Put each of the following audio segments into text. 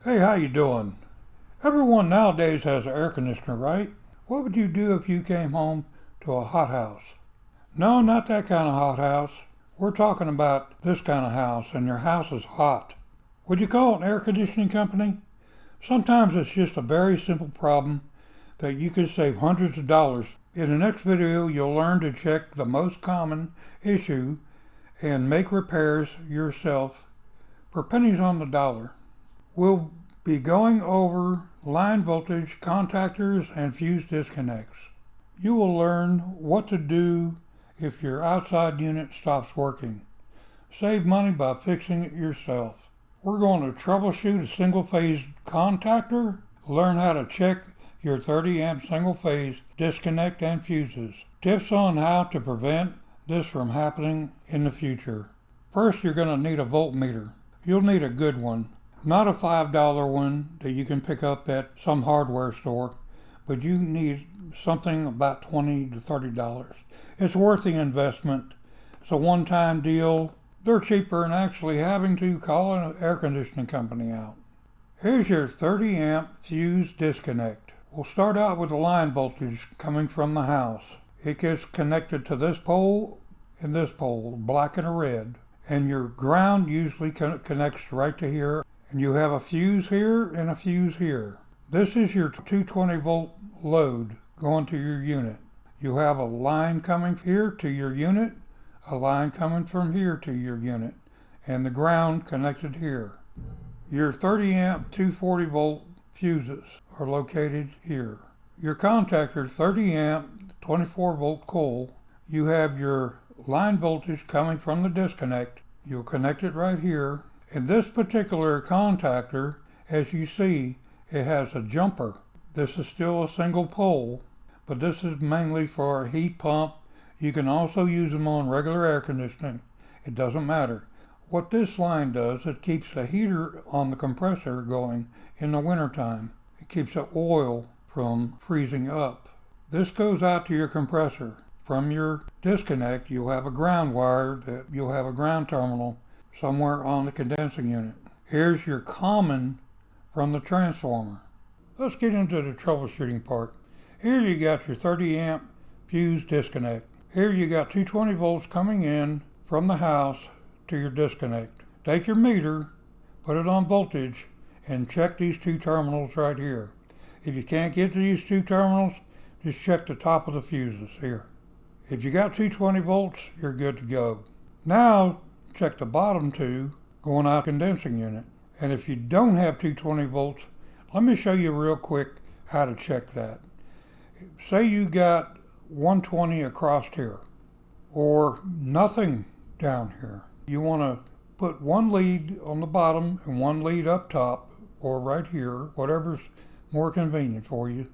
Hey, how you doing? Everyone nowadays has an air conditioner, right? What would you do if you came home to a hot house? No, not that kind of hot house. We're talking about this kind of house, and your house is hot. Would you call an air conditioning company? Sometimes it's just a very simple problem that you could save hundreds of dollars. In the next video, you'll learn to check the most common issue and make repairs yourself for pennies on the dollar. We'll be going over line voltage, contactors, and fuse disconnects. You will learn what to do if your outside unit stops working. Save money by fixing it yourself. We're going to troubleshoot a single-phase contactor, learn how to check your 30 amp single-phase disconnect and fuses. Tips on how to prevent this from happening in the future. First, you're going to need a voltmeter. You'll need a good one. Not a $5 one that you can pick up at some hardware store, but you need something about $20 to $30. It's worth the investment. It's a one-time deal. They're cheaper than actually having to call an air conditioning company out. Here's your 30 amp fuse disconnect. We'll start out with the line voltage coming from the house. It gets connected to this pole and this pole, black and a red, and your ground usually connects right to here. And you have a fuse here and a fuse here. This is your 220 volt load going to your unit. You have a line coming here to your unit, a line coming from here to your unit, and the ground connected here. Your 30 amp 240 volt fuses are located here. Your contactor 30 amp 24 volt coil, you have your line voltage coming from the disconnect. You'll connect it right here. In this particular contactor, as you see, it has a jumper. This is still a single pole, but this is mainly for a heat pump. You can also use them on regular air conditioning. It doesn't matter. What this line does, it keeps the heater on the compressor going in the wintertime. It keeps the oil from freezing up. This goes out to your compressor. From your disconnect, you'll have a ground wire that you'll have a ground terminal somewhere on the condensing unit. Here's your common from the transformer. Let's get into the troubleshooting part. Here you got your 30 amp fuse disconnect. Here you got 220 volts coming in from the house to your disconnect. Take your meter, put it on voltage, and check these two terminals right here. If you can't get to these two terminals, just check the top of the fuses here. If you got 220 volts, you're good to go. Now, check the bottom two going out condensing unit. And if you don't have 220 volts, let me show you real quick how to check that. Say you got 120 across here or nothing down here. You want to put one lead on the bottom and one lead up top or right here, whatever's more convenient for you,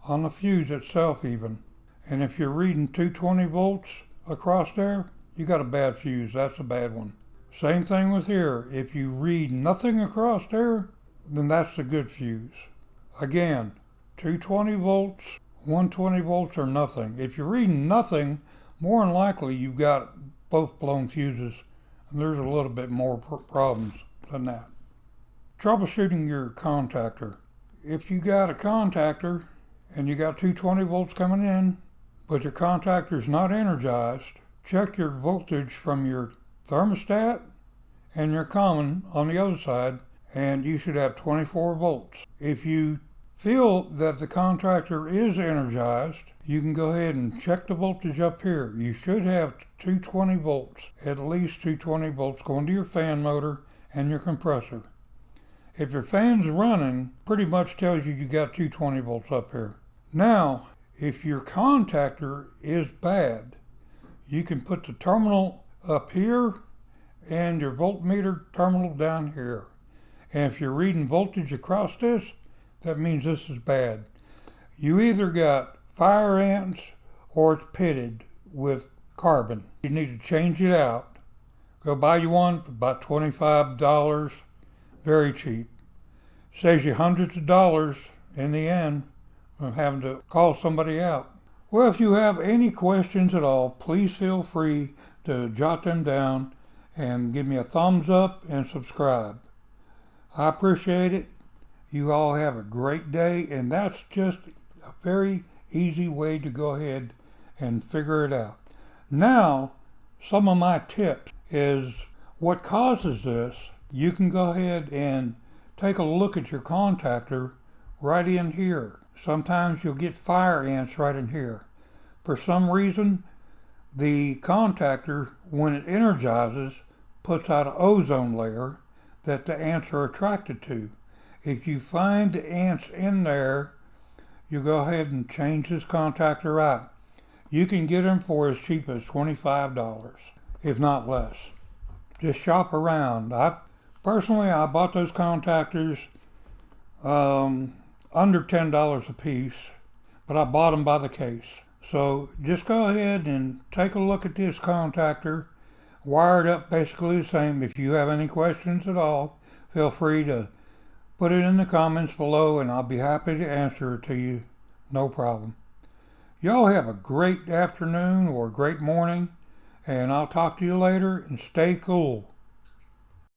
on the fuse itself even. And if you're reading 220 volts across there, you got a bad fuse. That's a bad one. Same thing with here. If you read nothing across there, then that's a good fuse. Again, 220 volts, 120 volts, or nothing. If you're reading nothing, more than likely you've got both blown fuses, and there's a little bit more problems than that. Troubleshooting your contactor. If you got a contactor and you got 220 volts coming in, but your contactor's not energized, check your voltage from your thermostat and your common on the other side, and you should have 24 volts. If you feel that the contactor is energized, you can go ahead and check the voltage up here. You should have 220 volts, at least 220 volts going to your fan motor and your compressor. If your fan's running, pretty much tells you got 220 volts up here. Now, if your contactor is bad, you can put the terminal up here and your voltmeter terminal down here. And if you're reading voltage across this, that means this is bad. You either got fire ants or it's pitted with carbon. You need to change it out. Go buy you one, about $25, very cheap. Saves you hundreds of dollars in the end from having to call somebody out. Well, if you have any questions at all, please feel free to jot them down and give me a thumbs up and subscribe. I appreciate it. You all have a great day, and that's just a very easy way to go ahead and figure it out. Now, some of my tips is what causes this. You can go ahead and take a look at your contactor right in here. Sometimes you'll get fire ants right in here. For some reason, the contactor, when it energizes, puts out an ozone layer that the ants are attracted to. If you find the ants in there, you go ahead and change this contactor out. You can get them for as cheap as $25, if not less. Just shop around. Personally, I bought those contactors under $10 a piece, but I bought them by the case. So just go ahead and take a look at this contactor. Wire it up basically the same. If you have any questions at all, feel free to put it in the comments below and I'll be happy to answer it to you. No problem. Y'all have a great afternoon or a great morning, and I'll talk to you later, and stay cool.